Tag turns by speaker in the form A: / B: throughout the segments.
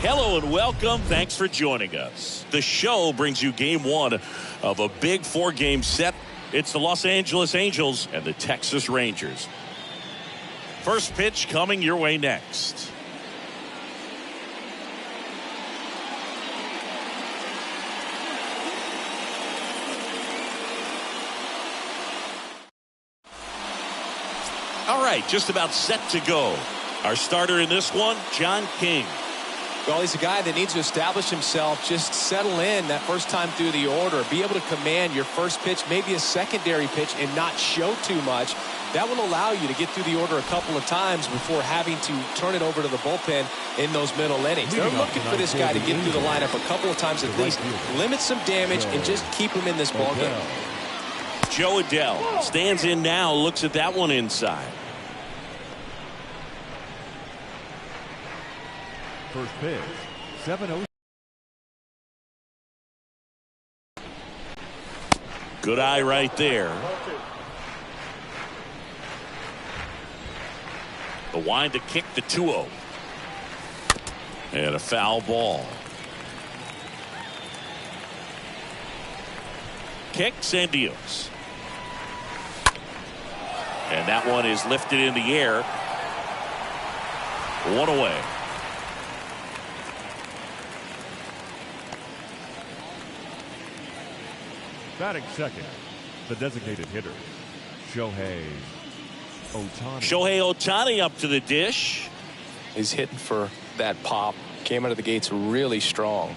A: Hello and welcome. Thanks for joining us. The show brings you game one of a big 4-game set. It's the Los Angeles Angels and the Texas Rangers. First pitch coming your way next. All right, just about set to go. Our starter in this one, John King.
B: Well, he's a guy that needs to establish himself, just settle in that first time through the order, be able to command your first pitch, maybe a secondary pitch, and not show too much. That will allow you to get through the order a couple of times before having to turn it over to the bullpen in those middle innings. They're looking for this guy to get through the lineup a couple of times at least, limit some damage, and just keep him in this ballgame.
A: Jo Adell stands in now, looks at that one inside.
C: First pitch, 7-0.
A: Good eye right there. The wind to kick the 2-0. And a foul ball. Kicks and deals. And that one is lifted in the air. One away.
C: Batting second, the designated hitter, Shohei Ohtani.
A: Shohei Ohtani up to the dish.
B: He's hitting for that pop. Came out of the gates really strong.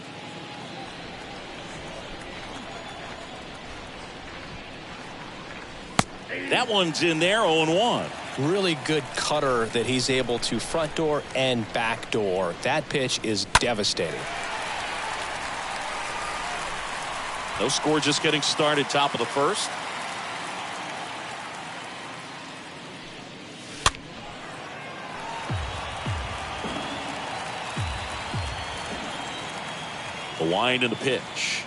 A: That one's in there, 0-1.
B: Really good cutter that he's able to front door and back door. That pitch is devastating.
A: No score, just getting started, top of the first. The wind and the pitch.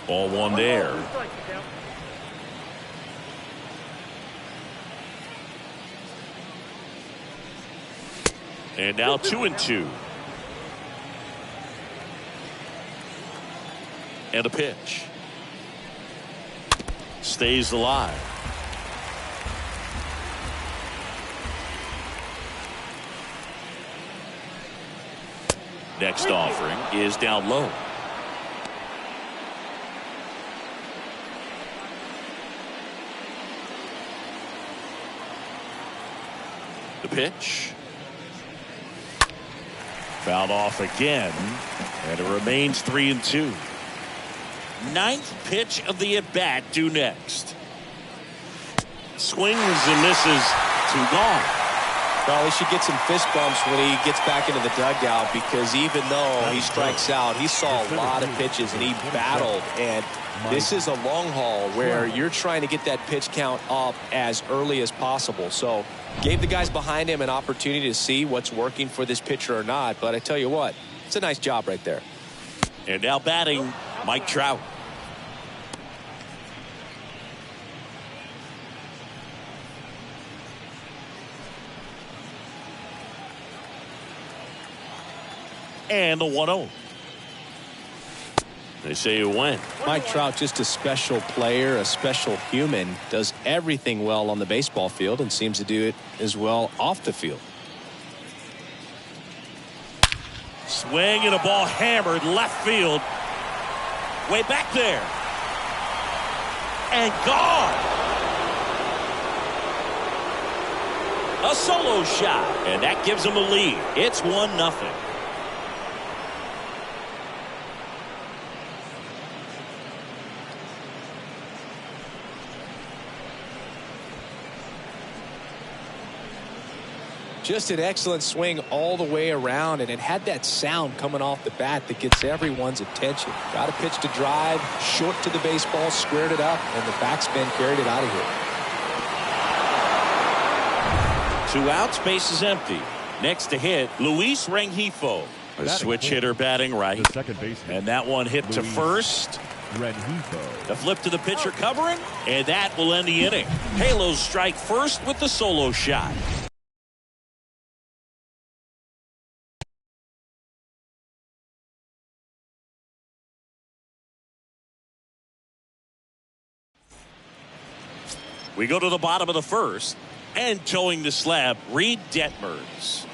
A: Ball one there. And now 2-2. And a pitch. Stays alive. Next offering is down low. The pitch. Fouled off again. And it remains 3-2. Ninth pitch of the at-bat due next. Swings and misses. 2 gone.
B: Well, he should get some fist bumps when he gets back into the dugout, because even though he strikes out, he saw a lot of pitches and he battled. And this is a long haul where you're trying to get that pitch count up as early as possible. So gave the guys behind him an opportunity to see what's working for this pitcher or not. But I tell you what, it's a nice job right there.
A: And now batting, Mike Trout. And the 1-0. They say you win.
B: Mike Trout, just a special player, a special human, does everything well on the baseball field and seems to do it as well off the field.
A: Swing and a ball hammered left field. Way back there. And gone. A solo shot. And that gives them a lead. It's 1-0.
B: Just an excellent swing all the way around, and it had that sound coming off the bat that gets everyone's attention. Got a pitch to drive, short to the baseball, squared it up, and the backspin carried it out of here.
A: 2 outs, base is empty. Next to hit, Luis Rengifo. A switch hitter batting right.
C: The second baseman.
A: And that one hit to first.
C: Rengifo.
A: The flip to the pitcher covering, and that will end the inning. Halos strike first with the solo shot. We go to the bottom of the first, and towing the slab, Reed Detmers.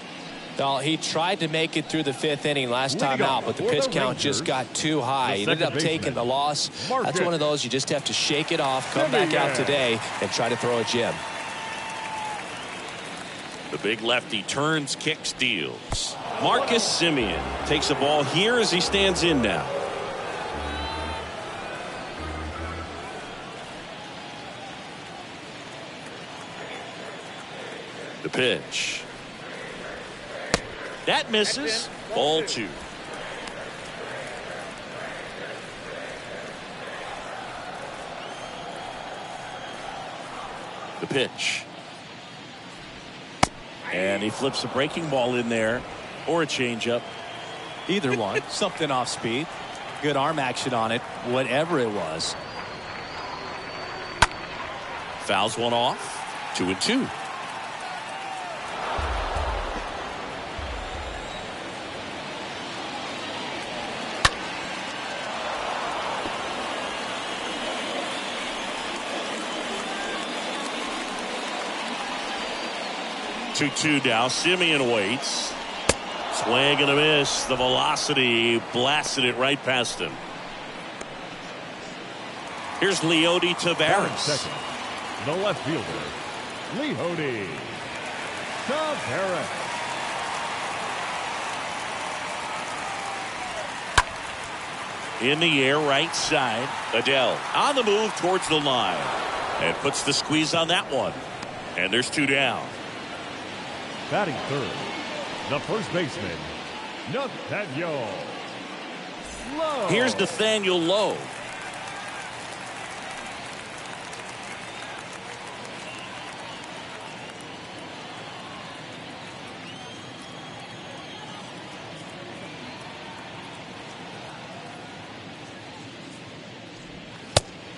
B: Well, he tried to make it through the 5th inning last time out, but the pitch count just got too high. He ended up taking the loss. That's one of those you just have to shake it off, come back out today, and try to throw a gem.
A: The big lefty turns, kicks, deals. Marcus Semien takes the ball here as he stands in now. The pitch. That misses. Ball 2. The pitch. And he flips a breaking ball in there, or a changeup.
D: Either one. Something off speed. Good arm action on it, whatever it was.
A: Fouls one off. 2-2. Now. Semien waits. Swing and a miss. The velocity blasted it right past him. Here's Leody Taveras.
C: Second, the left fielder, Leody Taveras.
A: In the air, right side. Adele on the move towards the line. And puts the squeeze on that one. And there's 2 down.
C: Batting third, the first baseman, Nathaniel Lowe.
A: Here's Nathaniel Lowe.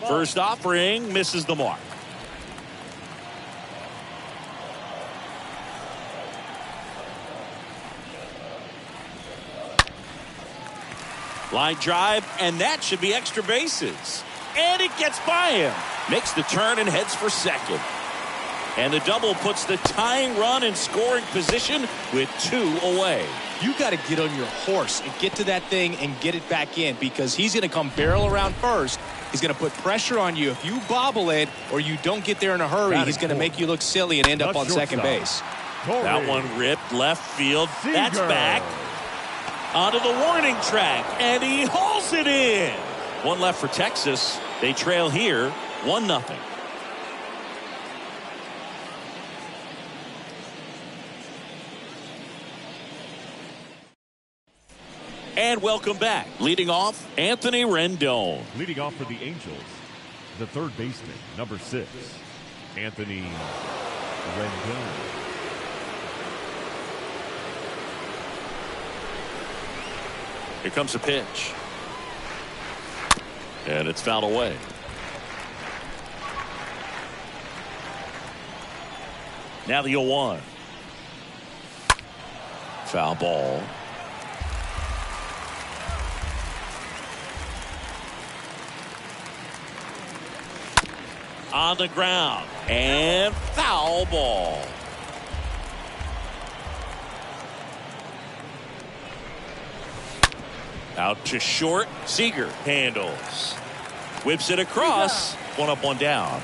A: First offering misses the mark. Line drive, and that should be extra bases. And it gets by him. Makes the turn and heads for second. And the double puts the tying run in scoring position with 2 away.
D: You got to get on your horse and get to that thing and get it back in, because he's going to come barrel around first. He's going to put pressure on you. If you bobble it or you don't get there in a hurry, he's going to make you look silly and end up on second base.
A: That one ripped left field. That's back. Onto the warning track, and he hauls it in. 1 left for Texas. They trail here 1-0. And welcome back. Leading off, Anthony Rendon.
C: Leading off for the Angels, the third baseman, number 6, Anthony Rendon.
A: Here comes a pitch. And it's fouled away. Now the 0-1. Foul ball. On the ground. And foul ball. Out to short. Seager handles. Whips it across. 1 up, 1 down.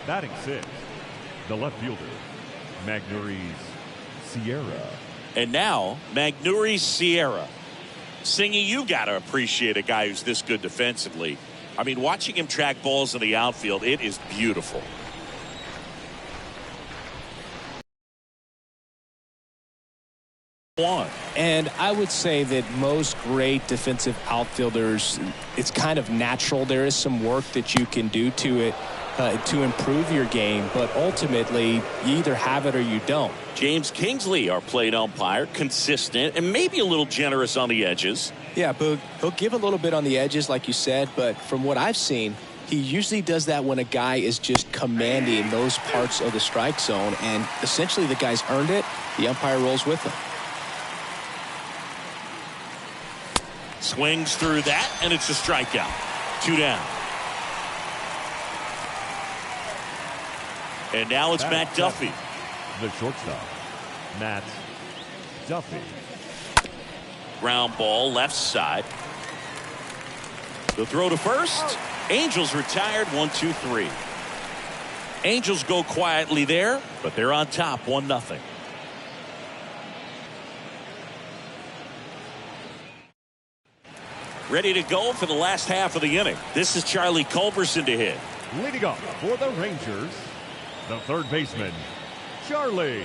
C: Batting 6, the left fielder, Magneuris Sierra.
A: And now, Magneuris Sierra. Singy, you got to appreciate a guy who's this good defensively. I mean, watching him track balls in the outfield, it is beautiful.
B: And I would say that most great defensive outfielders, it's kind of natural. There is some work that you can do to it to improve your game, but ultimately you either have it or you don't.
A: James Kingsley, our plate umpire, consistent and maybe a little generous on the edges.
B: Yeah, but he'll give a little bit on the edges, like you said, but from what I've seen, he usually does that when a guy is just commanding those parts of the strike zone, and essentially the guy's earned it. The umpire rolls with him.
A: Swings through that, and it's a strikeout. 2 down. And now it's Matt Duffy.
C: The shortstop, Matt Duffy.
A: Ground ball left side. The throw to first. Angels retired 1-2-3. Angels go quietly there, but they're on top 1-0. Ready to go for the last half of the inning. This is Charlie Culberson to hit.
C: Leading off for the Rangers, the third baseman, Charlie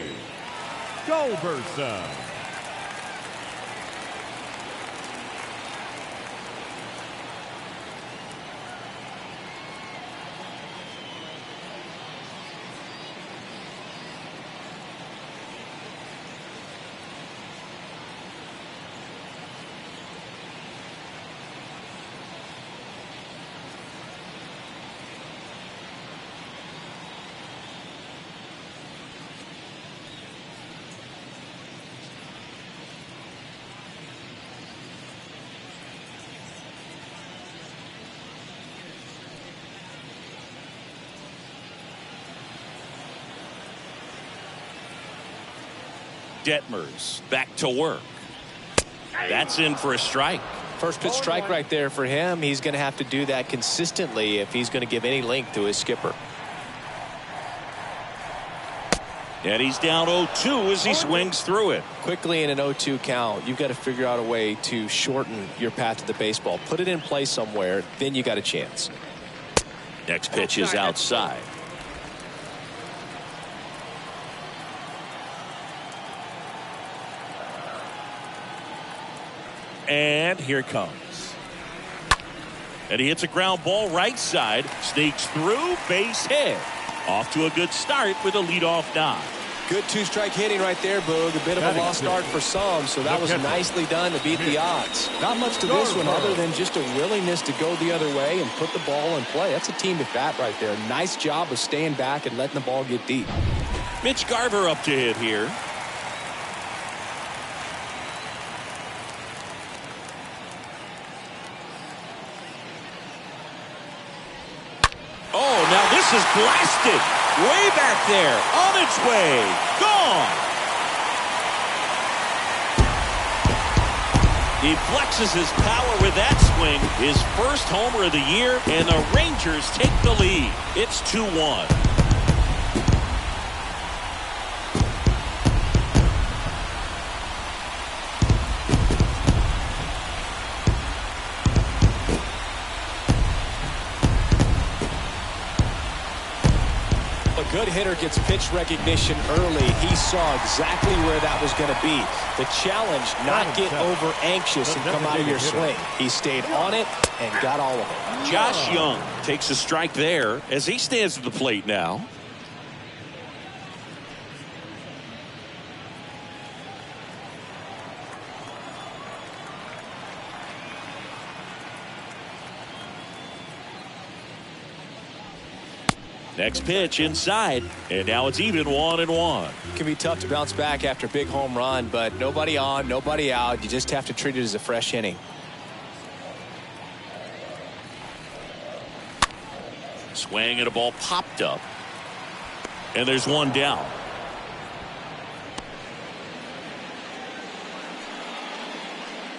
C: Culberson.
A: Detmers back to work. That's in for a strike.
B: First pitch strike right there for him. He's going to have to do that consistently if he's going to give any length to his skipper.
A: And he's down 0-2 as he swings through it.
B: Quickly in an 0-2 count, you've got to figure out a way to shorten your path to the baseball. Put it in play somewhere, then you got a chance.
A: Next pitch is outside. And here it comes. And he hits a ground ball right side. Sneaks through, base hit. Off to a good start with a leadoff knock.
B: Good two-strike hitting right there, Boog. A bit of a lost start for some, so that was nicely done to beat the odds. Not much to this one other than just a willingness to go the other way and put the ball in play. That's a team at bat right there. Nice job of staying back and letting the ball get deep.
A: Mitch Garver up to hit here. Oh, now this is blasted. Way back there. On its way. Gone. He flexes his power with that swing. His first homer of the year, and the Rangers take the lead. It's 2-1.
B: Good hitter gets pitch recognition early. He saw exactly where that was going to be. The challenge, not get over anxious and come out of your swing. He stayed on it and got all of it.
A: Josh Young takes a strike there as he stands at the plate now. Next pitch inside, and now it's even 1-1.
B: It can be tough to bounce back after a big home run, but nobody on, nobody out. You just have to treat it as a fresh inning.
A: Swing and a ball popped up, and there's one down.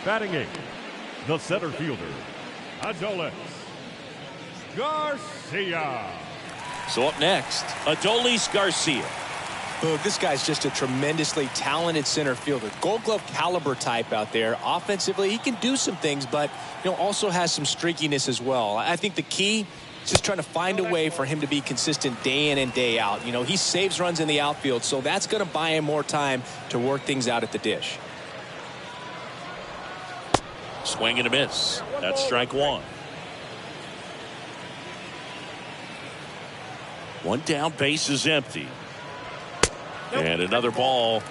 C: Batting eighth, the center fielder, Adolis Garcia.
A: So up next, Adolis Garcia.
B: Boog, this guy's just a tremendously talented center fielder. Gold Glove caliber type out there. Offensively, he can do some things, but also has some streakiness as well. I think the key is just trying to find a way for him to be consistent day in and day out. He saves runs in the outfield, so that's going to buy him more time to work things out at the dish.
A: Swing and a miss. That's strike one. One down, base is empty. And another ball.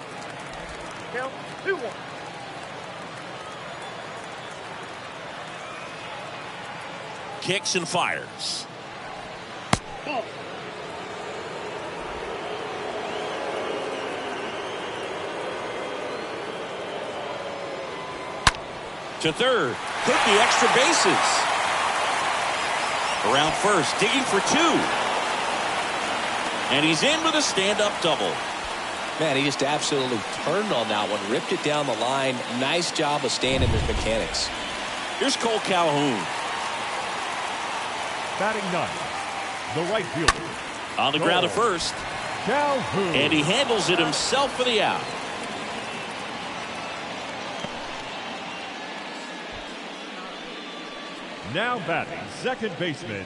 E: Count 2-1.
A: Kicks and fires.
E: Ball.
A: To third. Could be extra bases. Around first, digging for two. And he's in with a stand-up double.
B: Man, he just absolutely turned on that one, ripped it down the line. Nice job of staying in his mechanics.
A: Here's Cole Calhoun.
C: Batting ninth, the right fielder.
A: On the ground at first.
C: Calhoun.
A: And he handles it himself for the out.
C: Now batting second baseman,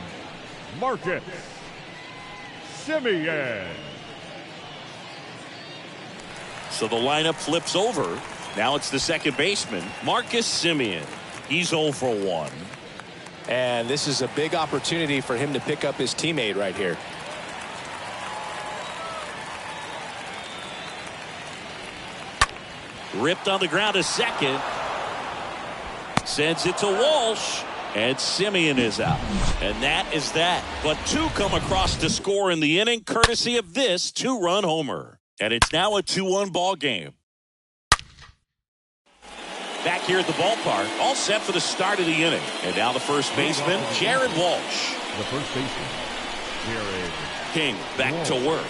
C: Marcus Semien.
A: So the lineup flips over. Now it's the second baseman, Marcus Semien. He's 0 for 1.
B: And this is a big opportunity for him to pick up his teammate right here.
A: Ripped on the ground to second. Sends it to Walsh. And Semien is out. And that is that. But two come across to score in the inning, courtesy of this two-run homer. And it's now a 2-1 ball game. Back here at the ballpark, all set for the start of the inning. And now the first baseman, Jared Walsh.
C: The first baseman, Jared
A: King back to work.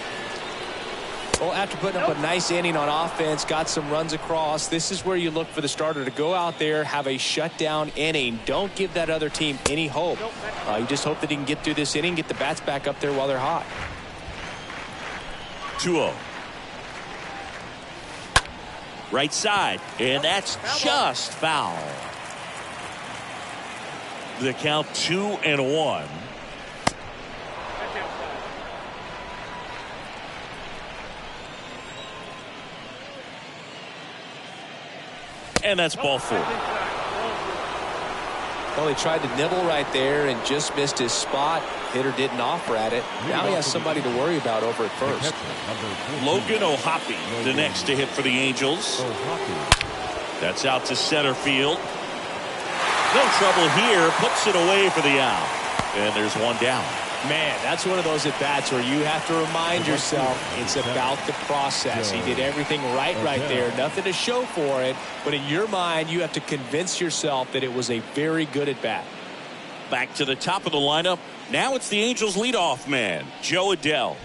B: Well, after putting up a nice inning on offense, got some runs across, this is where you look for the starter to go out there, have a shutdown inning. Don't give that other team any hope. You just hope that he can get through this inning, get the bats back up there while they're hot.
A: 2-0. Right side, and that's just foul. The count 2-1. And that's ball 4.
B: Well, he tried to nibble right there and just missed his spot. Hitter didn't offer at it. Now he has somebody to worry about over at first.
A: Logan O'Hoppe, the next to hit for the Angels. That's out to center field. No trouble here. Puts it away for the out. And there's one down.
B: Man, that's one of those at-bats where you have to remind yourself it's about the process. He did everything right there. Nothing to show for it. But in your mind, you have to convince yourself that it was a very good at-bat.
A: Back to the top of the lineup. Now it's the Angels leadoff man, Jo Adell.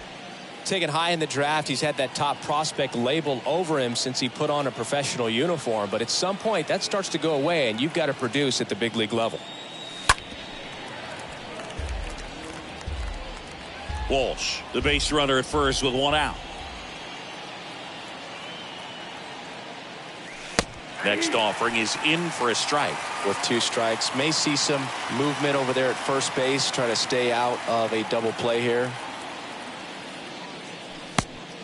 B: Taken high in the draft, he's had that top prospect label over him since he put on a professional uniform. But at some point, that starts to go away, and you've got to produce at the big league level.
A: Walsh, the base runner at first with one out. Next offering is in for a strike.
B: With 2 strikes, may see some movement over there at first base, try to stay out of a double play here.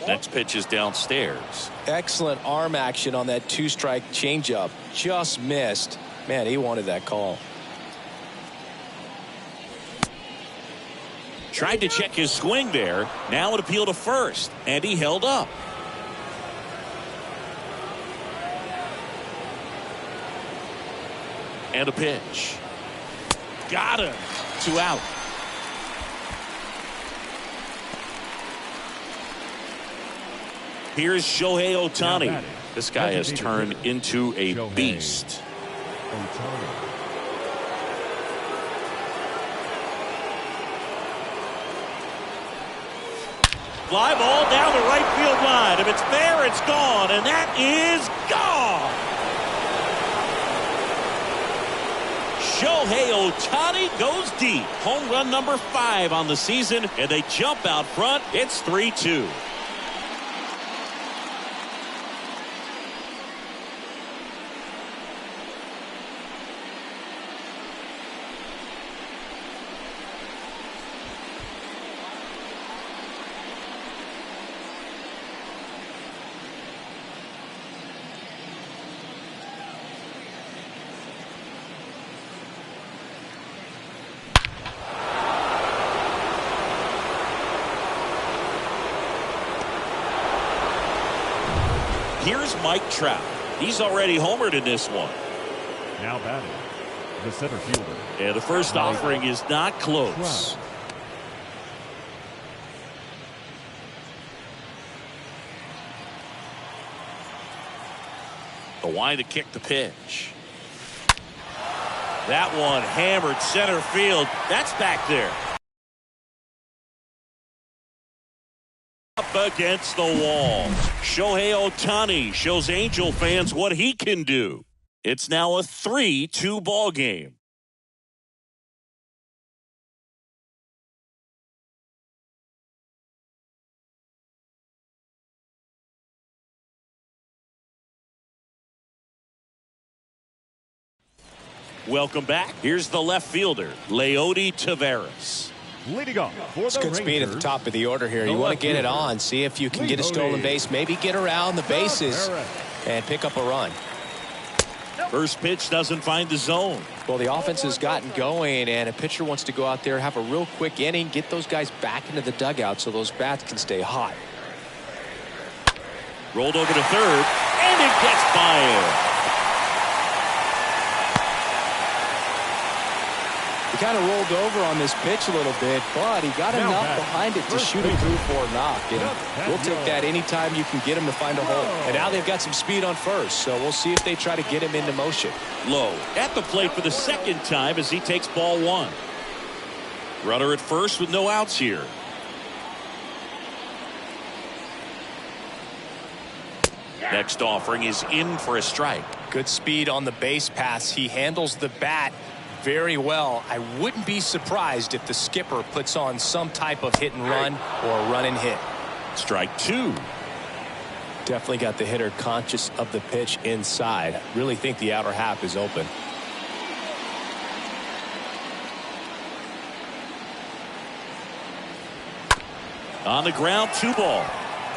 A: Next pitch is downstairs.
B: Excellent arm action on that 2-strike changeup. Just missed. Man, he wanted that call.
A: Tried to check his swing there. Now an appeal to first, and he held up. And a pitch. Got him. 2 out. Here's Shohei Ohtani. This guy has turned into a beast. Fly ball down the right field line. If it's there, it's gone. And that is gone. Shohei Ohtani goes deep. Home run number 5 on the season. And they jump out front. It's 3-2. Here's Mike Trout. He's already homered in this one.
C: Now batting, the center fielder.
A: And the first offering is not close. The wide to kick the pitch. That one hammered center field. That's back there. Up against the wall. Shohei Ohtani shows Angel fans what he can do. It's now a 3-2 ball game. Welcome back. Here's the left fielder, Leody Taveras.
C: Leading off for
B: It's
C: the
B: good speed at the
C: Rangers,
B: top of the order here.
C: the
B: You want
C: left
B: to get it
C: fielder,
B: on, see if you can get a stolen
C: Leody
B: base, maybe get around the bases
C: Taveras.
B: and pick up a run.
A: First pitch doesn't find the zone.
B: Well, the offense has gotten going, and a pitcher wants to go out there, have a real quick inning, get those guys back into the dugout so those bats can stay hot.
A: Rolled over to third, and it gets by him.
B: He kind of rolled over on this pitch a little bit, but he got
C: Now
B: enough
C: back,
B: behind it to
C: first
B: shoot him
C: baseman.
B: through for a knock. And we'll take that anytime you can get him to find a hole. And now they've got some speed on first, so we'll see if they try to get him into motion.
A: Low at the plate for the second time as he takes ball one. Runner at first with no outs here. Next offering is in for a strike.
B: Good speed on the base pass. He handles the bat very well. I wouldn't be surprised if the skipper puts on some type of hit and run or a run and hit.
A: Strike two.
B: Definitely got the hitter conscious of the pitch inside. Really think the outer half is open.
A: On the ground, 2 ball.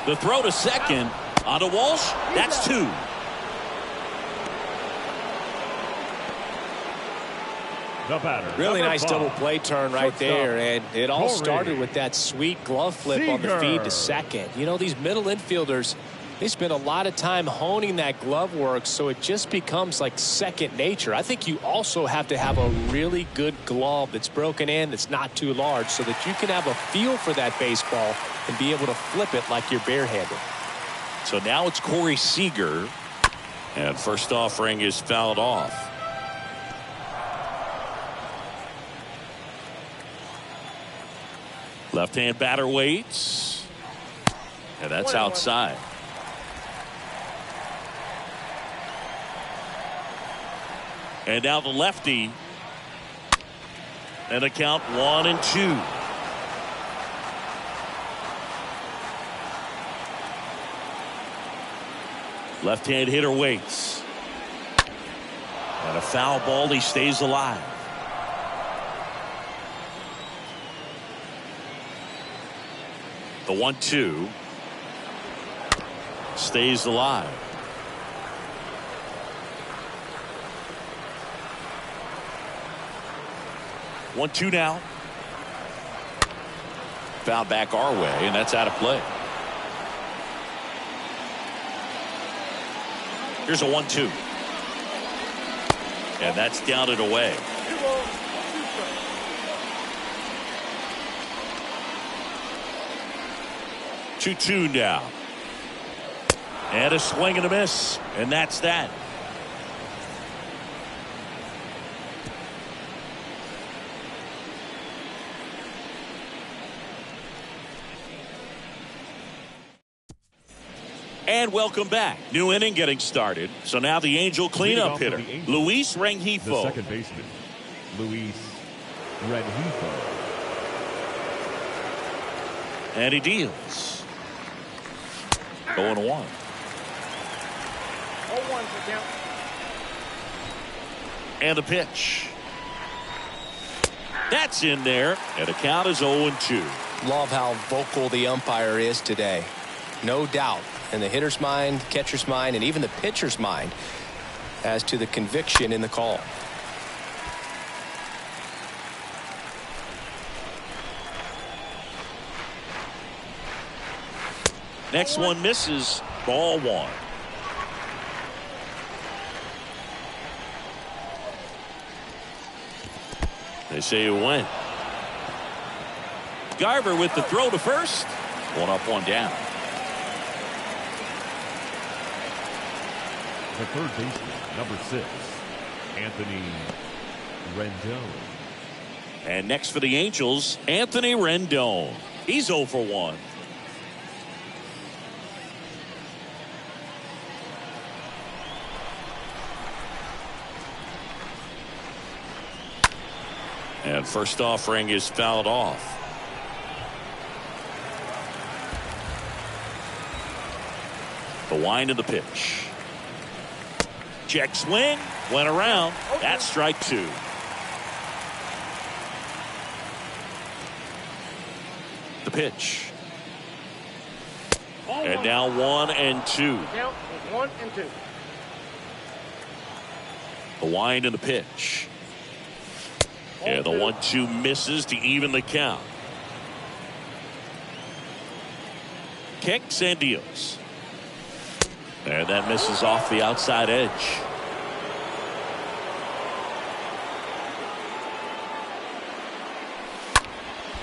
A: The throw to second. Onto Walsh. That's 2.
C: The batter.
B: Really
C: number
B: nice
C: 5.
B: double play turn right
C: Shortstop,
B: there, and it all
C: Corey
B: started with that sweet glove flip on the feed to
C: Seager.
B: second. You know, these middle infielders, they spend a lot of time honing that glove work, so it just becomes like second nature. I think you also have to have a really good glove that's broken in, that's not too large, so that you can have a feel for that baseball and be able to flip it like you're barehanded.
A: So now it's Corey Seager. And first offering is fouled off. Left-hand batter waits. And that's outside. And now the lefty. And a count 1-2. Left-hand hitter waits. And a foul ball. He stays alive. The 1-2 stays alive. One, two now. Foul back our way, and that's out of play. Here's a 1-2. And that's down and away.
E: 2 balls, 2 strikes.
A: 2-2 now. And a swing and a miss. And that's that. And welcome back. New inning getting started. So now the Angel cleanup hitter, Luis
C: The
A: Rengifo.
C: second baseman, Luis Rengifo.
A: And he deals. 0-1.
E: 0-1 for count.
A: And the pitch. That's in there. And the count is 0-2.
B: Love how vocal the umpire is today. No doubt in the hitter's mind, catcher's mind, and even the pitcher's mind as to the conviction in the call.
A: Next one misses. Ball 1. They say it went. Garver with the throw to first. 1 up, 1 down.
C: The third baseman, number 6, Anthony Rendon.
A: And next for the Angels, Anthony Rendon. He's 0 for 1. And first offering is fouled off. The wind of the pitch. Check swing. Went around. That's strike 2. The pitch. And now 1-2.
E: Count 1-2.
A: The wind and the pitch. Yeah, the 1-2 misses to even the count. Kicks and deals. And that misses off the outside edge.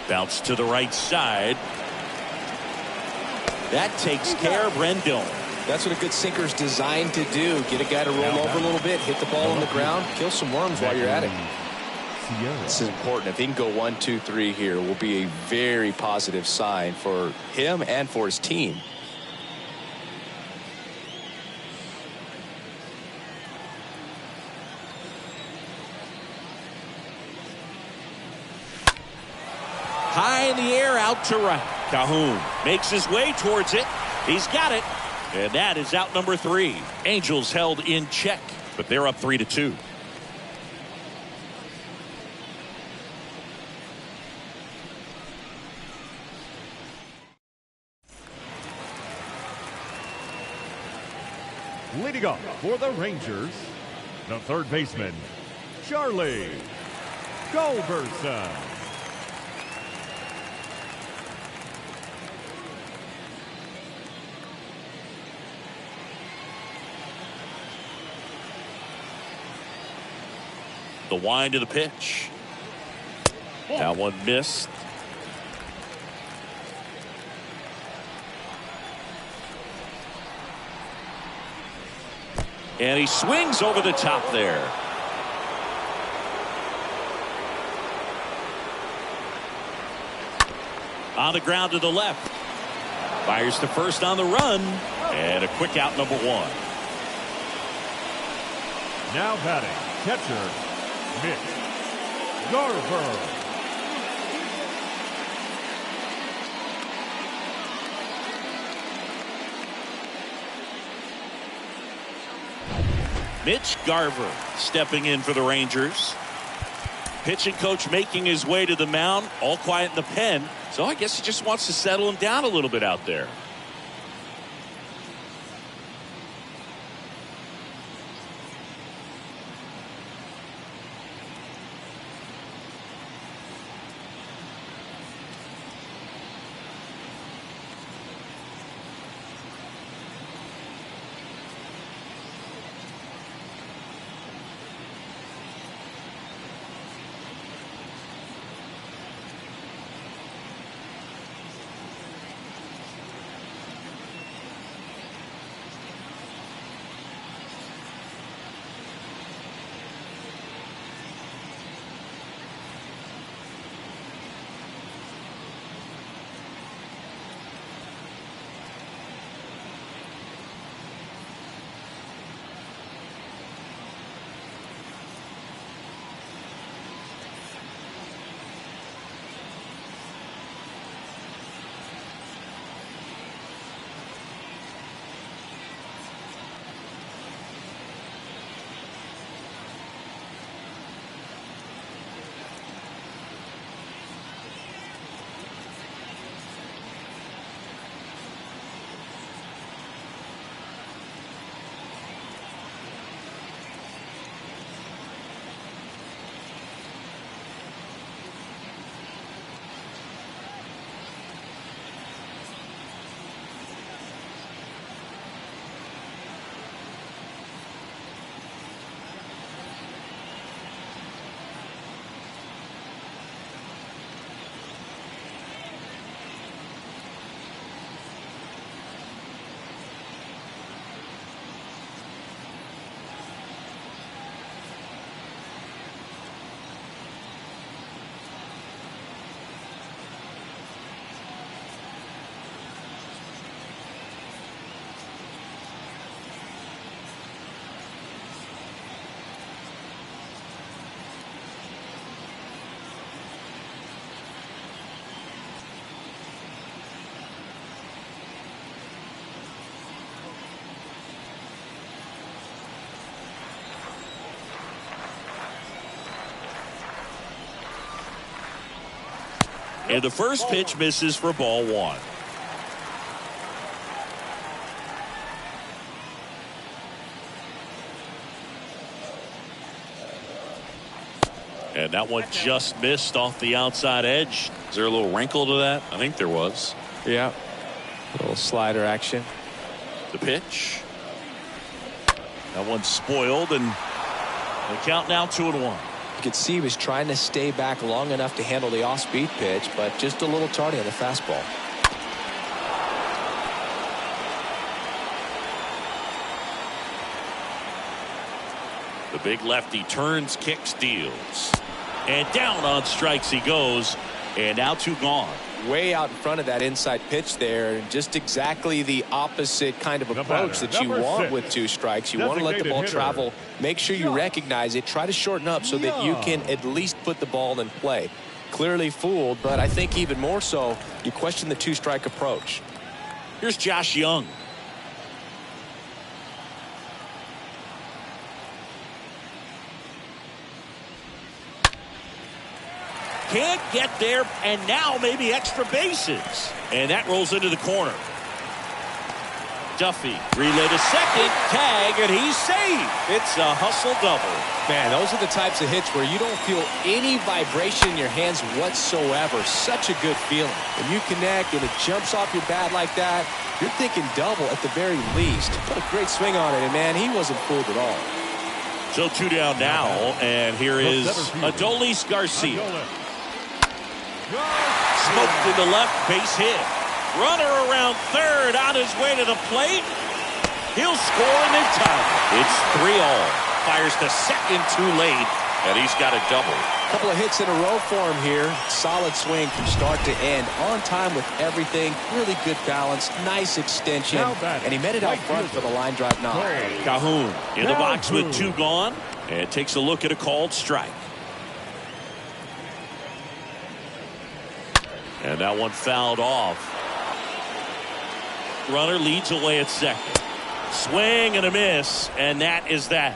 A: Bounce to the right side. That takes care of Rendon.
B: That's what a good sinker is designed to do. Get a guy to roll over a little bit, hit the ball on the ground, kill some worms while you're at it. This is important. If he can go 1, 2, 3 here, will be a very positive sign for him and for his team.
A: High in the air, out to right. Calhoun makes his way towards it. He's got it. And that is out number 3. Angels held in check, but they're up 3-2.
C: Leading off for the Rangers, the third baseman, Charlie Culberson.
A: The wind of the pitch. That one missed. And he swings over the top there. On the ground to the left. Fires to first on the run. And a quick out, number 1.
C: Now batting, catcher, Mitch Garver.
A: Mitch Garver stepping in for the Rangers. Pitching coach making his way to the mound. All quiet in the pen. So I guess he just wants to settle him down a little bit out there. And the first pitch misses for ball one. And that one just missed off the outside edge.
F: Is there a little wrinkle to that? I think there was.
B: Yeah. A little slider action.
A: The pitch. That one's spoiled, and the count now 2-1.
B: You could see he was trying to stay back long enough to handle the off-speed pitch, but just a little tardy on the fastball.
A: The big lefty turns, kicks, deals. And down on strikes he goes. And now 2 gone.
B: Way out in front of that inside pitch there, and just exactly the opposite kind of approach that you want with 2 strikes. You want to let the ball travel, make sure you recognize it, try to shorten up so that you can at least put the ball in play. Clearly fooled, but I think even more so, you question the 2-strike approach.
A: Here's Josh Young. Can't get there, and now maybe extra bases. And that rolls into the corner. Duffy relay to second, tag, and he's saved. It's a hustle double.
B: Man, those are the types of hits where you don't feel any vibration in your hands whatsoever. Such a good feeling. When you connect and it jumps off your bat like that, you're thinking double at the very least. What a great swing on it, and man, he wasn't fooled at all.
A: So 2 down now, and here is Adolis Garcia. Smoked to the left, base hit. Runner around third, on his way to the plate. He'll score in time. It's 3-all. Fires to second too late, and he's got a double.
B: A couple of hits in a row for him here. Solid swing from start to end. On time with everything. Really good balance. Nice extension. And he met it out front for the line drive knock.
A: Cahoon in the box with 2 gone, and takes a look at a called strike. And that one fouled off. Runner leads away at second. Swing and a miss, and that is that.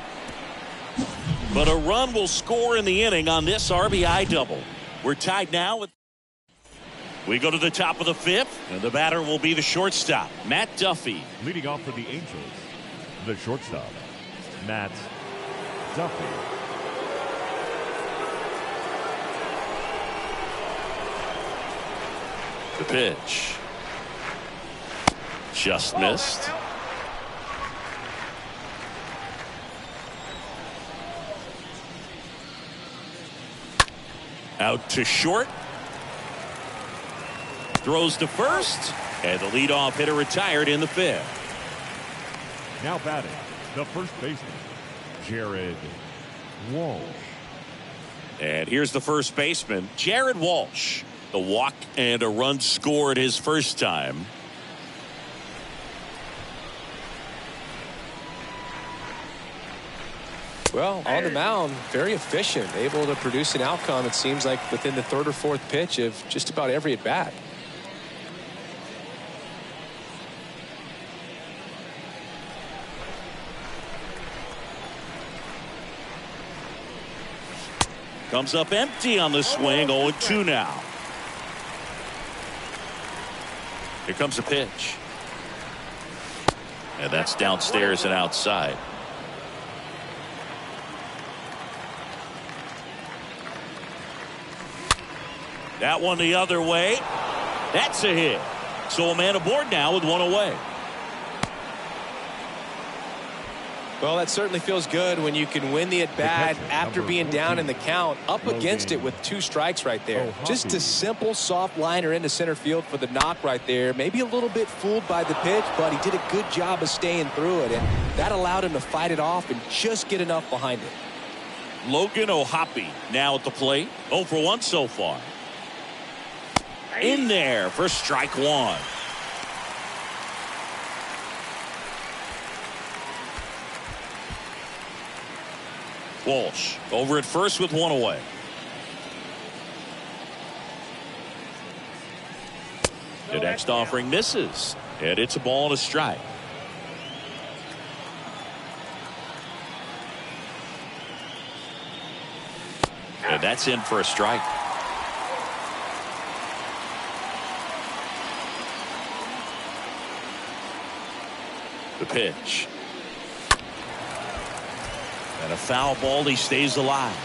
A: But a run will score in the inning on this RBI double. We're tied now. We go to the top of the 5th, and the batter will be the shortstop, Matt Duffy.
C: Leading off for the Angels, the shortstop, Matt Duffy.
A: The pitch. Just missed. Out to short. Throws to first. And the leadoff hitter retired in the 5th.
C: Now batting, the first baseman, Jared Walsh.
A: And here's the first baseman, Jared Walsh. A walk and a run scored his first time.
B: Well, on the mound, very efficient, able to produce an outcome, it seems like, within the 3rd or 4th pitch of just about every at bat.
A: Comes up empty on the swing. 0-2 now. Here comes the pitch. And that's downstairs and outside. That one the other way. That's a hit. So a man aboard now with 1 away.
B: Well, that certainly feels good when you can win the at-bat after being down in the count, up against it with 2 strikes right there. Just a simple soft liner into center field for the knock right there. Maybe a little bit fooled by the pitch, but he did a good job of staying through it, and that allowed him to fight it off and just get enough behind it.
A: Logan O'Hoppe now at the plate. 0 for 1 so far. In there for strike 1. Walsh over at first with 1 away. The next offering misses, and it's a ball and a strike. And that's in for a strike. The pitch. And a foul ball. He stays alive.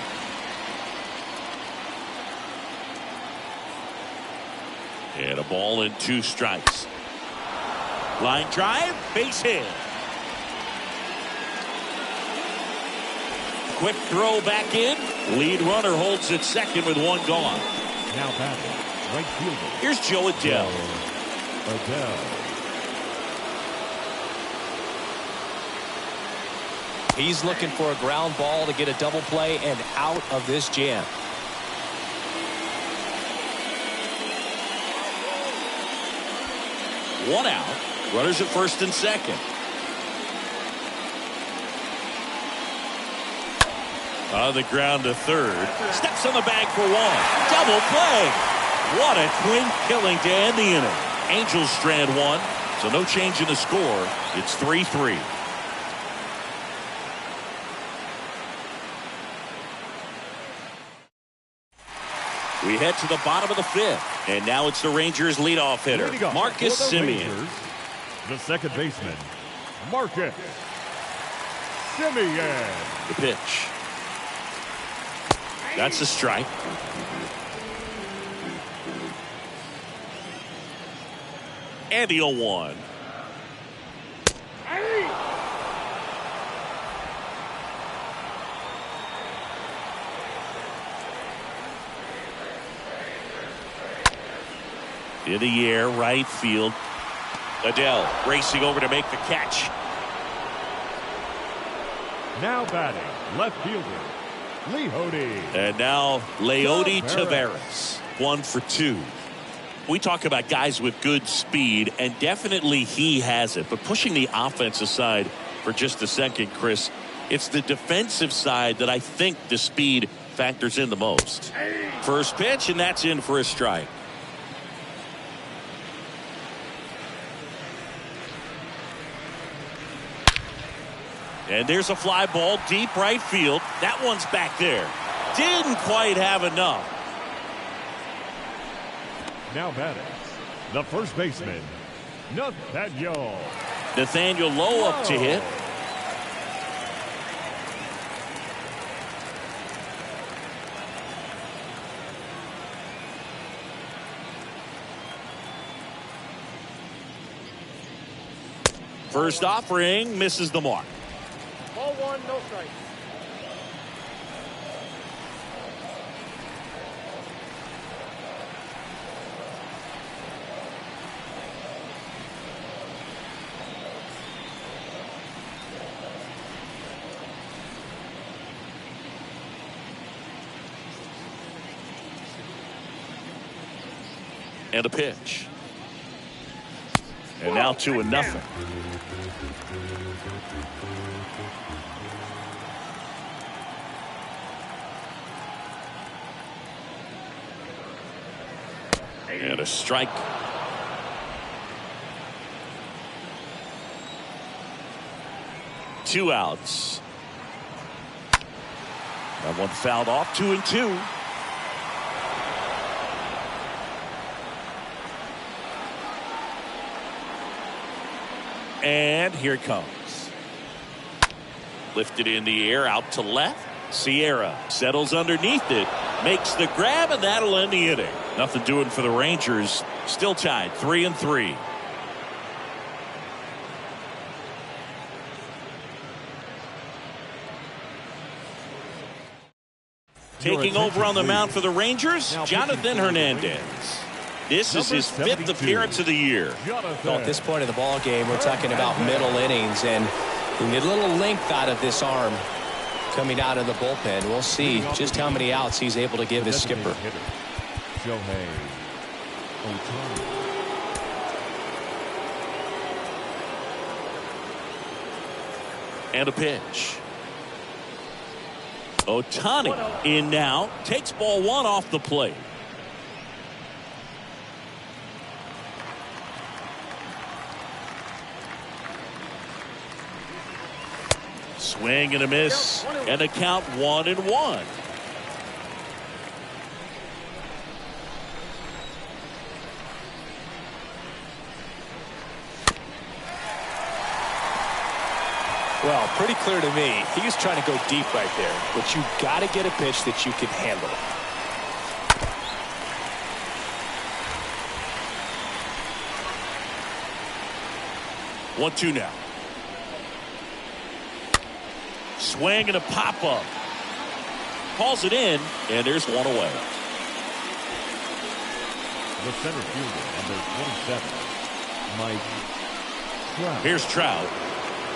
A: And a ball and 2 strikes. Line drive, base hit. Quick throw back in. Lead runner holds at second with 1 gone.
C: Now batting, right fielder.
A: Here's Joe Adell.
B: He's looking for a ground ball to get a double play and out of this jam.
A: One out. Runners at first and second. On the ground to third. Steps on the bag for 1. Double play. What a clean killing to end the inning. Angels strand 1. So no change in the score. It's 3-3. We head to the bottom of the 5th. And now it's the Rangers leadoff hitter, Marcus Semien.
C: Rangers, the second baseman, Marcus Semien.
A: The pitch. That's a strike. And the 0-1. In the air, right field. Adell racing over to make the catch.
C: Now batting, left fielder, Leody.
A: And now Leody Taveras. 1 for 2. We talk about guys with good speed, and definitely he has it. But pushing the offense aside for just a second, Chris, it's the defensive side that I think the speed factors in the most. First pitch, and that's in for a strike. And there's a fly ball deep right field. That one's back there. Didn't quite have enough.
C: Now batting, the first baseman, Nathaniel
A: Lowe up to hit. First offering misses the mark.
E: Ball 1, no strike.
A: And a pitch. And now 2-0. And a strike. Two outs. That one fouled off. 2-2. And here it comes. Lifted in the air out to left. Sierra settles underneath it, makes the grab, and that'll end the inning. Nothing doing for the Rangers. Still tied 3-3. Taking over on the mound for the Rangers, Jonathan Hernandez. This is his 5th appearance of the year.
B: Well, at this point in the ball game, we're talking about middle innings, and we get a little length out of this arm coming out of the bullpen. We'll see just how many outs he's able to give his skipper.
C: Shohei Ohtani.
A: And a pitch. Ohtani in now, takes ball 1 off the plate. Swing and a miss, and a count 1-1.
B: Well, pretty clear to me. He was trying to go deep right there, but you got to get a pitch that you can handle.
A: 1-2 now. Swing and a pop-up. Calls it in, and there's one away.
C: The center fielder, number 27, Mike Trout.
A: Here's Trout.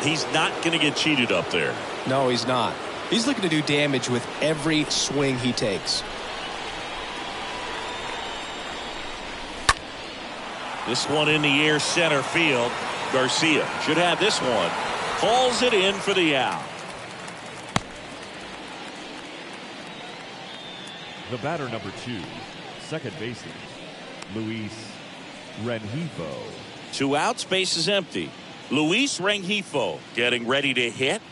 A: He's not going to get cheated up there.
B: No, he's not. He's looking to do damage with every swing he takes.
A: This one in the air, center field. Garcia should have this one. Calls it in for the out.
C: The batter, number 2, second baseman, Luis Rengifo.
A: 2 outs, base is empty. Luis Rengifo getting ready to hit.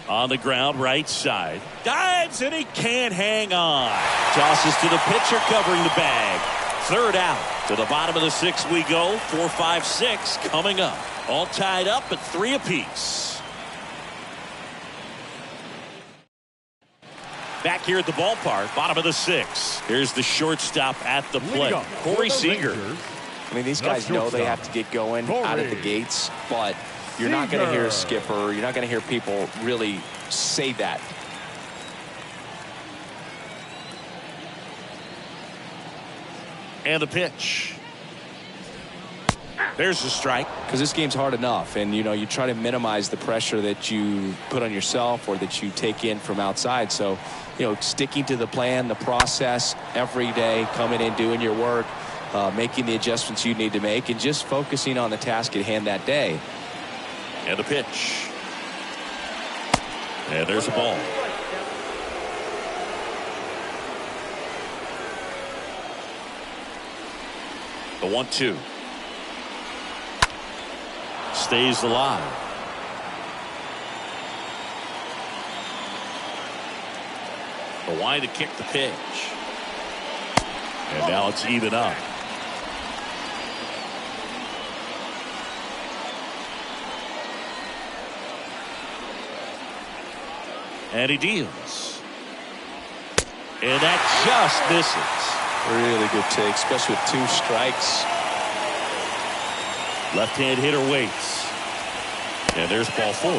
A: On the ground, right side. Dives, and he can't hang on. Tosses to the pitcher, covering the bag. Third out. To the bottom of the 6th we go. 4, 5, 6 coming up. All tied up at 3 apiece. Back here at the ballpark, bottom of the 6th. Here's the shortstop at the plate, Corey Seager.
B: I mean, these guys know they have to get going out of the gates, but you're not going to hear a skipper. You're not going to hear people really say that.
A: And the pitch. There's the strike.
B: Because this game's hard enough, and you try to minimize the pressure that you put on yourself or that you take in from outside. So, sticking to the plan, the process every day, coming in, doing your work, making the adjustments you need to make, and just focusing on the task at hand that day.
A: And the pitch. And there's a ball. The 1-2. Stays alive. The wide to kick the pitch. And now it's even up. And he deals. And that just misses.
B: Really good take, especially with 2 strikes.
A: Left-hand hitter waits. And there's ball 4.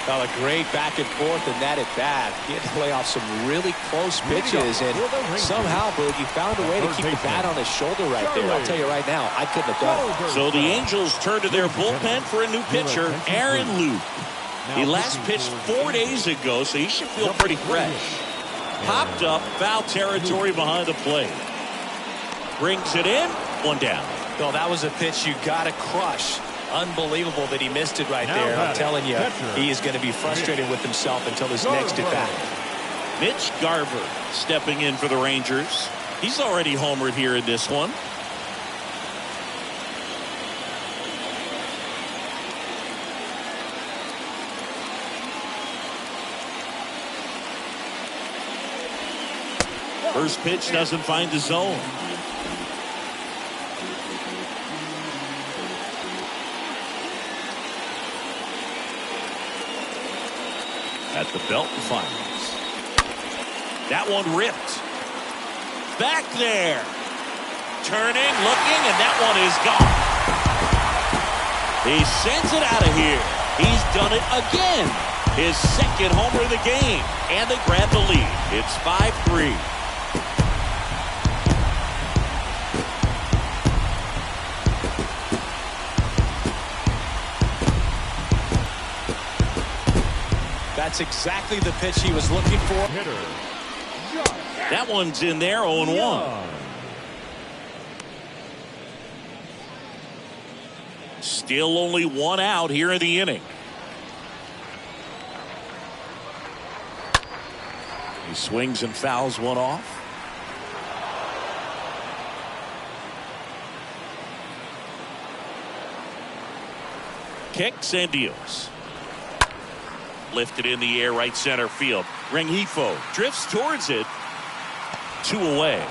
B: Well, a great back and forth in that at bat. He had to play off some really close pitches, and somehow, Boogie found a way to keep the bat on his shoulder right there. I'll tell you right now, I couldn't have done it.
A: So the Angels turn to their bullpen for a new pitcher, Aaron Loup. He last pitched 4 days ago, so he should feel pretty fresh. Popped up, foul territory behind the plate. Brings it in, 1 down.
B: Well, that was a pitch you got to crush. Unbelievable that he missed it right there. I'm telling you, he is going to be frustrated with himself until his next at bat.
A: Mitch Garver stepping in for the Rangers. He's already homered here in this one. First pitch doesn't find the zone. At the belt and finds. That one ripped. Back there. Turning, looking, and that one is gone. He sends it out of here. He's done it again. His second homer of the game. And they grab the lead. It's 5-3.
B: That's exactly the pitch he was looking for.
A: That one's in there, 0-1. Still only 1 out here in the inning. He swings and fouls one off. Kicks and deals. Lifted in the air, right center field. Rengifo drifts towards it. 2 away.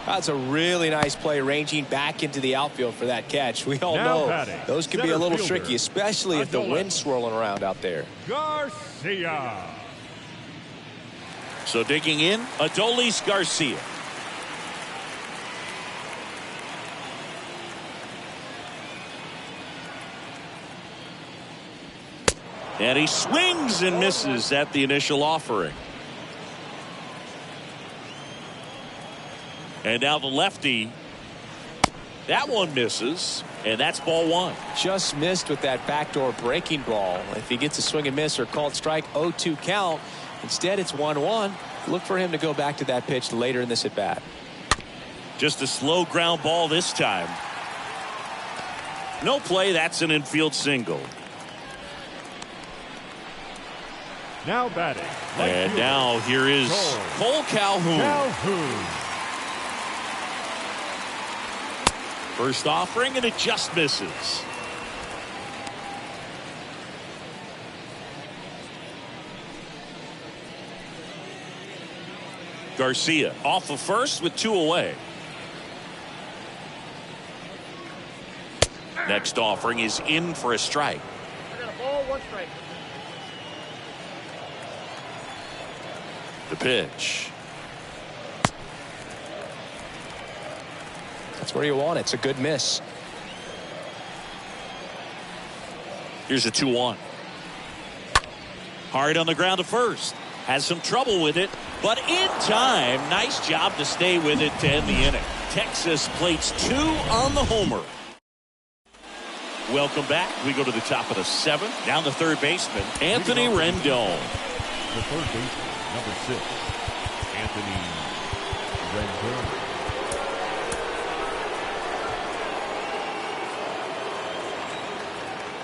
B: That's a really nice play, ranging back into the outfield for that catch. We all
C: Now
B: know
C: batting,
B: those can be a
C: center
B: little
C: fielder,
B: tricky, especially if the
C: Adolis
B: wind's swirling around out there.
C: Garcia.
A: So digging in, Adolis Garcia. And he swings and misses at the initial offering. And now the lefty. That one misses, and that's ball one.
B: Just missed with that backdoor breaking ball. If he gets a swing and miss or called strike, 0-2 count. Instead, it's 1-1. Look for him to go back to that pitch later in this at bat.
A: Just a slow ground ball this time. No play. That's an infield single.
C: Now batting. right
A: And
C: fielder,
A: now here is Cole Calhoun.
C: Calhoun.
A: First offering, and it just misses. Garcia off of first with 2 away. Next offering is in for a strike.
E: I got a ball, 1 strike.
A: The pitch.
B: That's where you want it. It's a good miss.
A: Here's a 2-1. Hard on the ground to first. Has some trouble with it, but in time. Nice job to stay with it to end the inning. Texas plates 2 on the homer. Welcome back. We go to the top of the 7th. Down the third baseman, Anthony Rendon.
C: The third baseman, number 6, Anthony Rendon.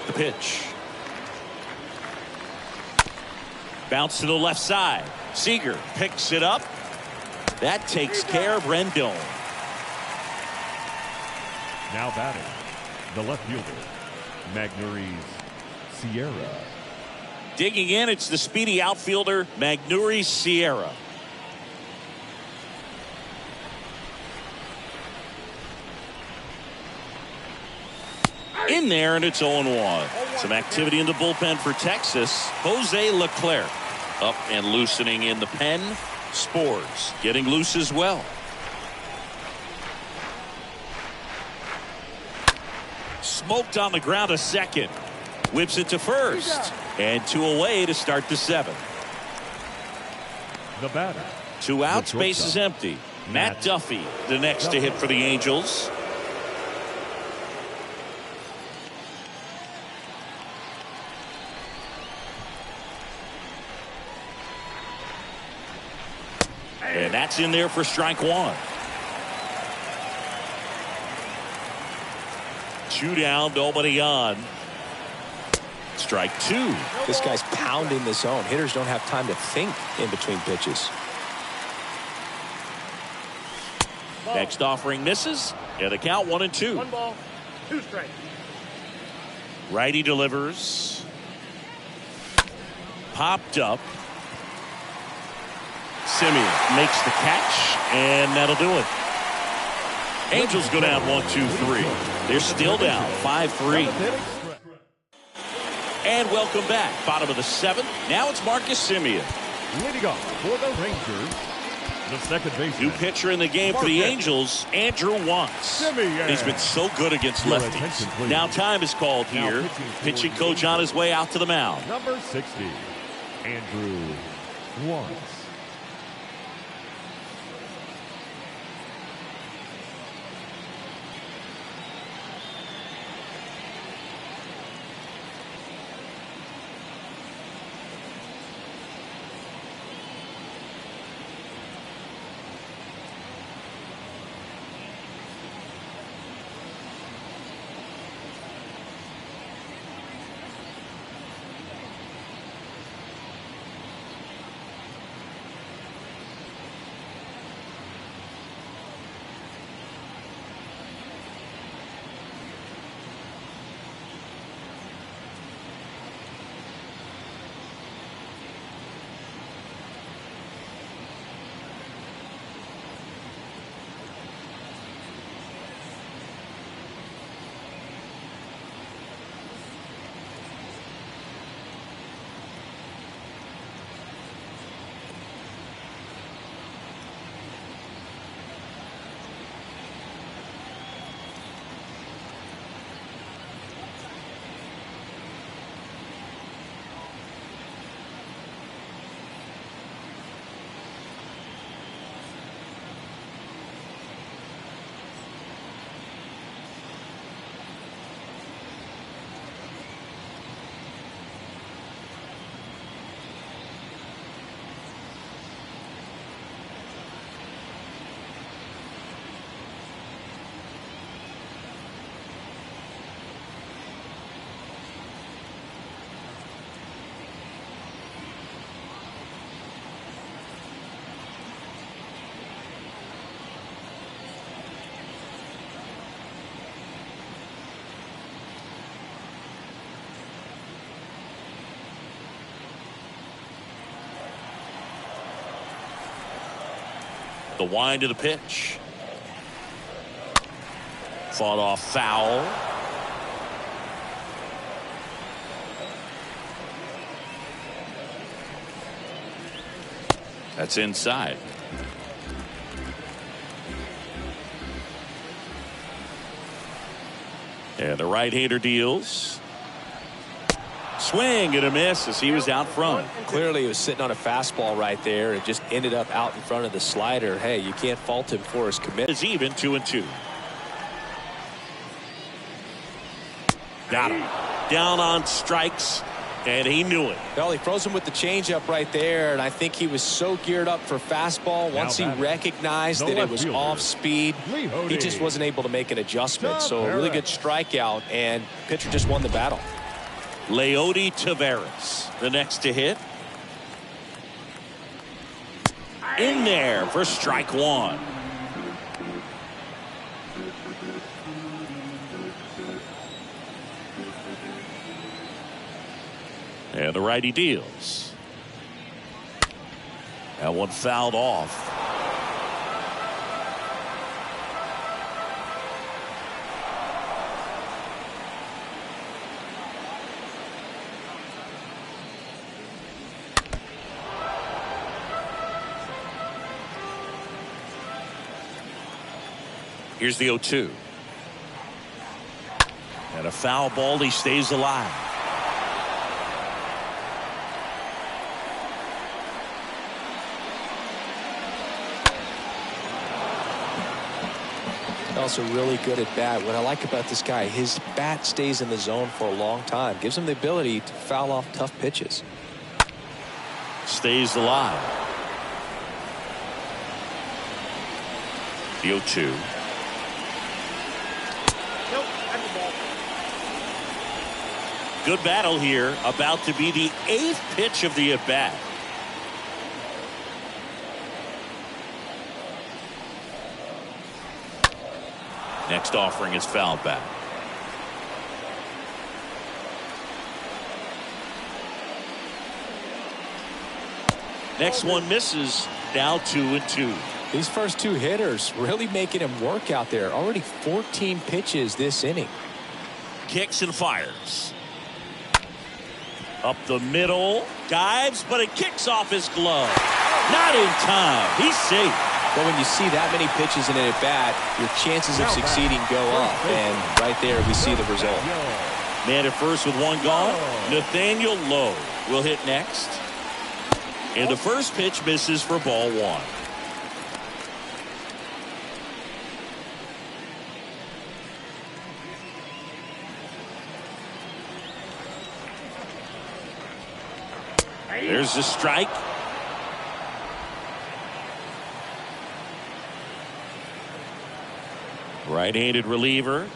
A: The pitch. Bounce to the left side. Seager picks it up. That takes care of Rendon.
C: Now batting, the left fielder, Magneuris Sierra.
A: Digging in, it's the speedy outfielder, Magneuris Sierra. In there, and it's 0-1. Some activity in the bullpen for Texas. Jose Leclerc up and loosening in the pen. Spores getting loose as well. Smoked on the ground to second. Whips it to first. And 2 away to start the 7th.
C: The batter,
A: 2 outs,
C: The
A: base is
C: shortstop,
A: empty. Matt Duffy, the next to hit for the Angels. And that's in there for strike 1. 2 down, nobody on. Strike 2.
B: This guy's pounding the zone. Hitters don't have time to think in between pitches.
A: Next offering misses. And the count 1-2.
E: 1 ball, 2 strikes.
A: Righty delivers. Popped up. Simeon makes the catch, and that'll do it. Angels go down 1-2-3. They're still down 5-3. And welcome back. Bottom of the 7th. Now it's Marcus Simeon.
C: leading off for the Rangers, the second baseman.
A: New pitcher in the game for the Angels, Andrew Wantz.
C: Simeon.
A: He's been so good against
C: Your
A: lefties.
C: attention, please.
A: Now time is called
C: Now
A: here.
C: pitching for
A: Pitching
C: the
A: coach on his way out to the mound.
C: Number 60, Andrew Wantz.
A: The wind of the pitch. Fought off foul. That's inside. And the right-hander deals. Swing and a miss as he was out front.
B: Clearly he was sitting on a fastball right there and just ended up out in front of the slider. Hey, you can't fault him for his commitment.
A: It's even 2-2. Got him. Down on strikes, and he knew it.
B: Well, he froze him with the changeup right there, and I think he was so geared up for fastball. Once he recognized that it was off speed, he just wasn't able to make an adjustment. So a really good strikeout, and pitcher just won the battle.
A: Leody Taveras, the next to hit. In there for strike one. And the righty deals. That one fouled off. Here's the 0-2. And a foul ball. He stays alive.
B: Also really good at bat. What I like about this guy, his bat stays in the zone for a long time. Gives him the ability to foul off tough pitches.
A: Stays alive. The 0-2.
E: Nope, that's the ball.
A: Good battle here. About to be the 8th pitch of the at-bat. Next offering is fouled back. Next one misses. Now 2-2.
B: These first two hitters really making him work out there. Already 14 pitches this inning.
A: Kicks and fires. Up the middle. Dives, but it kicks off his glove. Not in time. He's safe.
B: But when you see that many pitches in an at-bat, your chances of succeeding go up. And right there we see the result.
A: Man at first with one gone. Nathaniel Lowe will hit next. And the first pitch misses for ball one. There's the strike. Right-handed reliever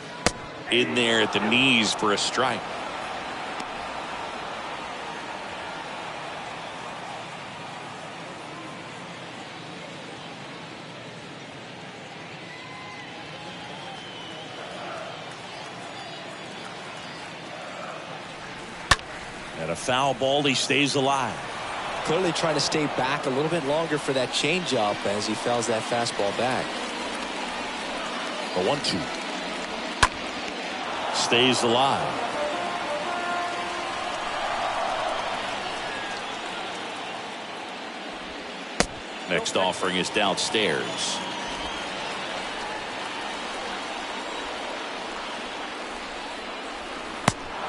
A: in there at the knees for a strike. And a foul ball. He stays alive.
B: Clearly trying to stay back a little bit longer for that changeup as he fouls that fastball back.
A: A 1-2. Stays alive. Next offering is downstairs.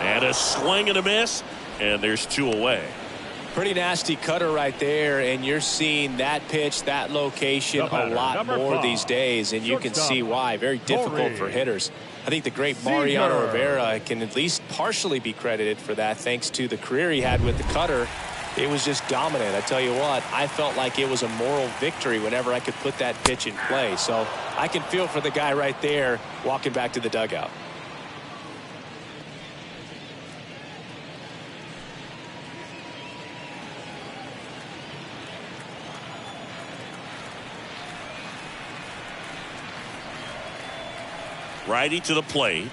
A: And a swing and a miss. And there's two away.
B: Pretty nasty cutter right there, and you're seeing that pitch, that location a lot more these days, and you can see why. Very difficult for hitters. I think the great Mariano Rivera can at least partially be credited for that thanks to the career he had with the cutter. It was just dominant. I tell you what, I felt like it was a moral victory whenever I could put that pitch in play. So I can feel for the guy right there walking back to the dugout.
A: Righty to the plate.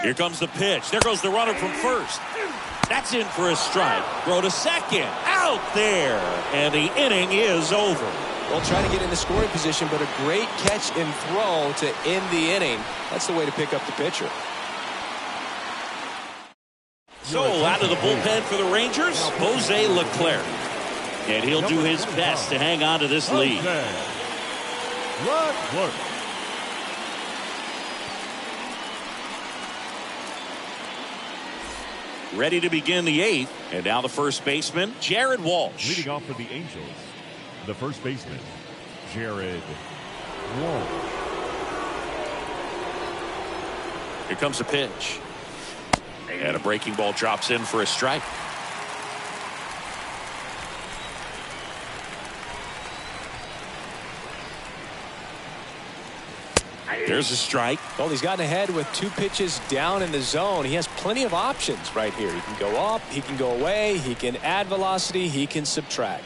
A: Here comes the pitch. There goes the runner from first. That's in for a strike. Throw to second. Out there. And the inning is over.
B: Well, trying to get in the scoring position, but a great catch and throw to end the inning. That's the way to pick up the pitcher.
A: So out of the bullpen for the Rangers, Jose Leclerc. And he'll do his best to hang on to this lead.
C: Leclerc.
A: Ready to begin the eighth. And now the first baseman, Jared Walsh.
C: Leading off for the Angels, the first baseman, Jared Walsh.
A: Here comes the pitch. And a breaking ball drops in for a strike. There's a strike.
B: Well, he's gotten ahead with 2 pitches down in the zone. He has plenty of options right here. He can go up, he can go away, he can add velocity, he can subtract.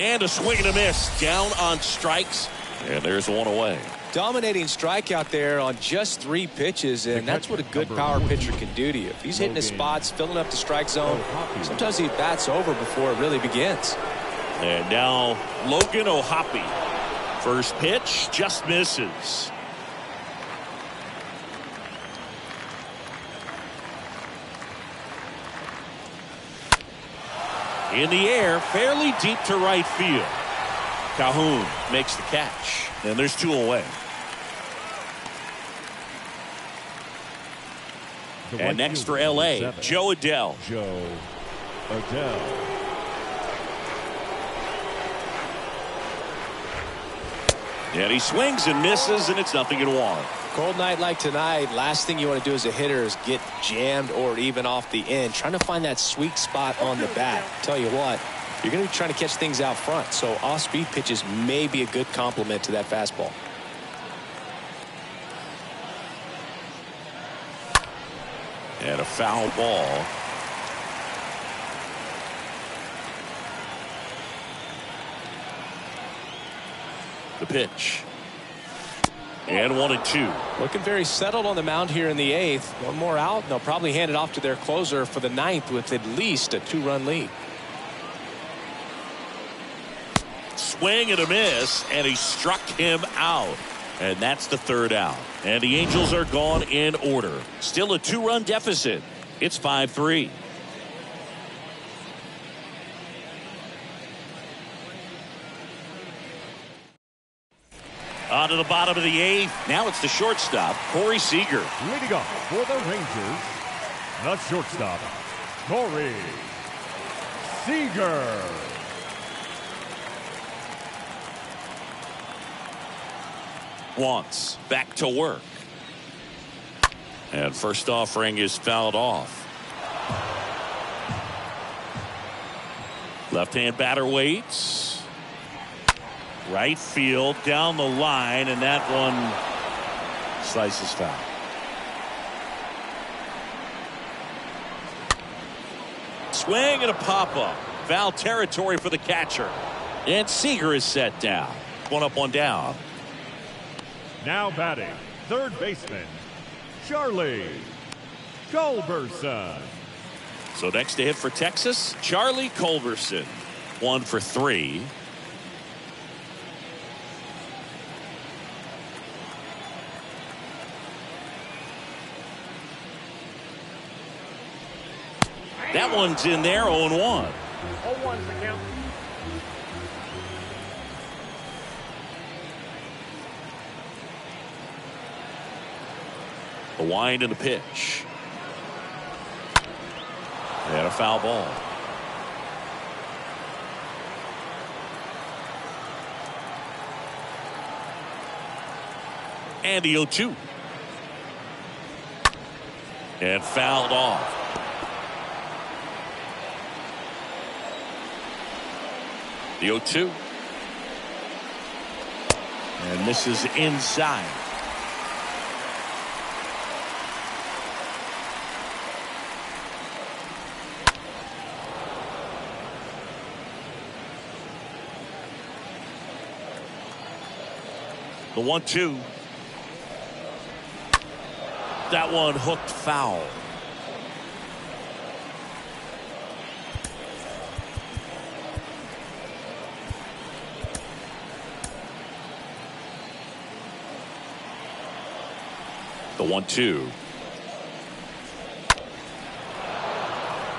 A: And a swing and a miss. Down on strikes. And there's one away.
B: Dominating strikeout there on just 3 pitches, and that's what a good power pitcher can do to you. If he's hitting his spots, filling up the strike zone, sometimes he bats over before it really begins.
A: And now Logan O'Hoppe. First pitch just misses. In the air, fairly deep to right field. Calhoun makes the catch, and there's 2 away. And next for L.A., Joe Adell.
C: Joe Adell.
A: And he swings and misses, and it's 0-1.
B: Cold night like tonight, last thing you want to do as a hitter is get jammed or even off the end. Trying to find that sweet spot on the bat. Tell you what, you're going to be trying to catch things out front, so off-speed pitches may be a good complement to that fastball.
A: And a foul ball. The pitch. And 1-2.
B: Looking very settled on the mound here in the 8th. One more out, and they'll probably hand it off to their closer for the 9th with at least a 2-run lead.
A: Swing and a miss, and he struck him out. And that's the 3rd out. And the Angels are gone in order. Still a 2-run deficit. It's 5-3. On to the bottom of the 8th. Now it's the shortstop, Corey Seager.
C: Leading off for the Rangers, the shortstop, Corey Seager.
A: Wants back to work. And first offering is fouled off. Left-hand batter waits. Right field down the line, and that one slices foul. Swing and a pop-up. Foul territory for the catcher. And Seager is set down. 1 up, 1 down.
C: Now batting, third baseman, Charlie Culberson.
A: So next to hit for Texas, Charlie Culberson. 1 for 3. That one's in there, 0-1.
E: 0-1's the count.
A: The wind and the pitch. And a foul ball. And the 0-2. And fouled off. The 0-2. And this is inside. The 1-2. That one hooked foul. The 1-2.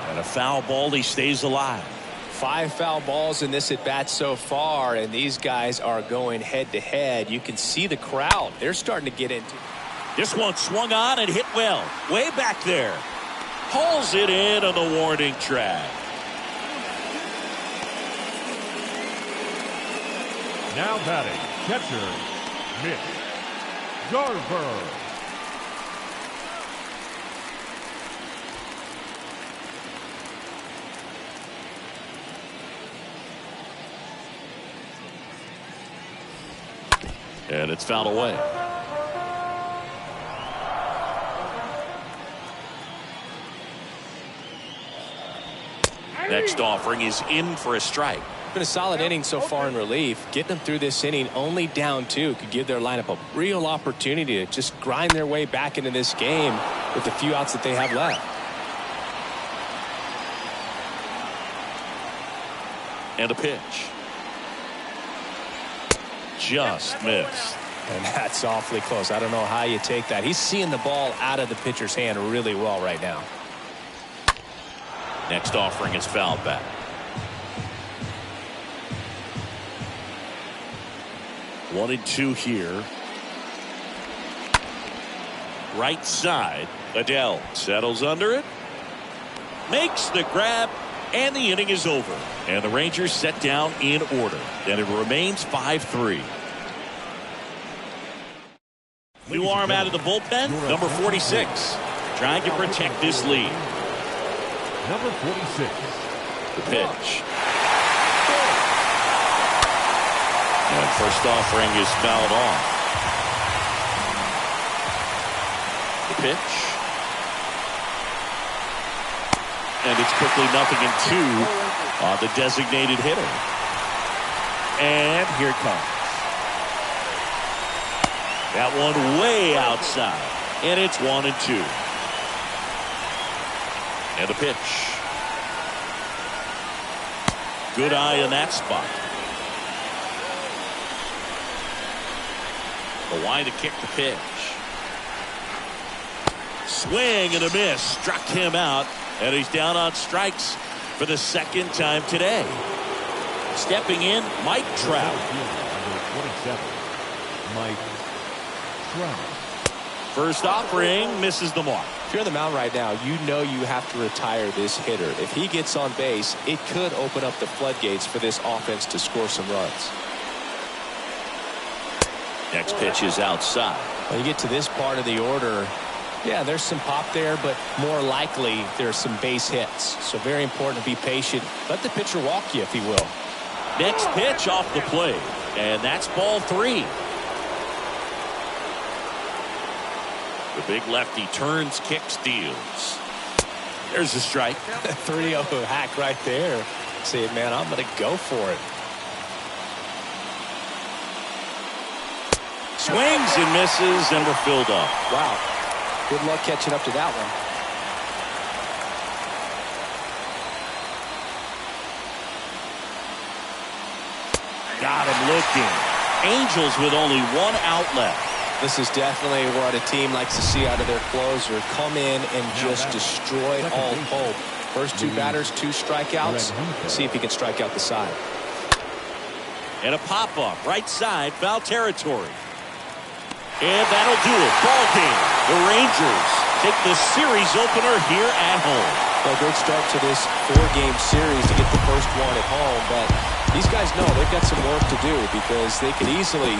A: And a foul ball. He stays alive.
B: 5 foul balls in this at bat so far, and these guys are going head to head. You can see the crowd. They're starting to get into.
A: This one swung on and hit well. Way back there. Hauls it in on the warning track.
C: Now batting, catcher, Mitch Garver.
A: And it's fouled away. Next offering is in for a strike.
B: Been a solid inning so far in relief. Getting them through this inning only down 2 could give their lineup a real opportunity to just grind their way back into this game with the few outs that they have left.
A: And a pitch. Just missed.
B: And that's awfully close. I don't know how you take that. He's seeing the ball out of the pitcher's hand really well right now.
A: Next offering is fouled back. One and 2 here. Right side. Adele settles under it. Makes the grab. And the inning is over. And the Rangers set down in order. And it remains 5-3. New arm out of the bullpen. Number 46. Trying to protect this lead.
C: Number 46.
A: The pitch. And first offering is fouled off. The pitch. And it's quickly 0-2 on the designated hitter. And here it comes. That one way outside. And it's 1-2. And the pitch. Good eye in that spot. The line to kick the pitch. Swing and a miss. Struck him out. And he's down on strikes for the second time today. Stepping in, Mike Trout.
C: Number 27, Mike Trout.
A: First offering misses the mark.
B: If you're on the mound right now, you know you have to retire this hitter. If he gets on base, it could open up the floodgates for this offense to score some runs.
A: Next pitch is outside.
B: When you get to this part of the order, yeah, there's some pop there, but more likely there's some base hits. So very important to be patient. Let the pitcher walk you, if he will.
A: Next pitch off the plate. And that's ball 3. The big lefty turns, kicks, deals. There's a strike.
B: 3-0 hack right there. Say, man, I'm going to go for it.
A: Swings and misses, and we're filled up.
B: Wow. Good luck catching up to that one.
A: Got him looking. Angels with only 1 out left.
B: This is definitely what a team likes to see out of their closer. Come in and just destroy all hope. First 2 batters, 2 strikeouts. See if he can strike out the side.
A: And a pop-up right side, foul territory. And that'll do it. Ball game. The Rangers take the series opener here at home.
B: Well, good start to this 4-game series to get the first one at home, but these guys know they've got some work to do because they could easily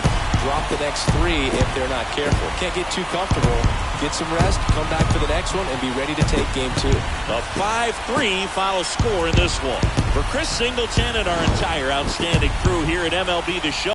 B: drop the next 3 if they're not careful. Can't get too comfortable. Get some rest, come back for the next one, and be ready to take game 2.
A: A 5-3 final score in this one. For Chris Singleton and our entire outstanding crew here at MLB The Show.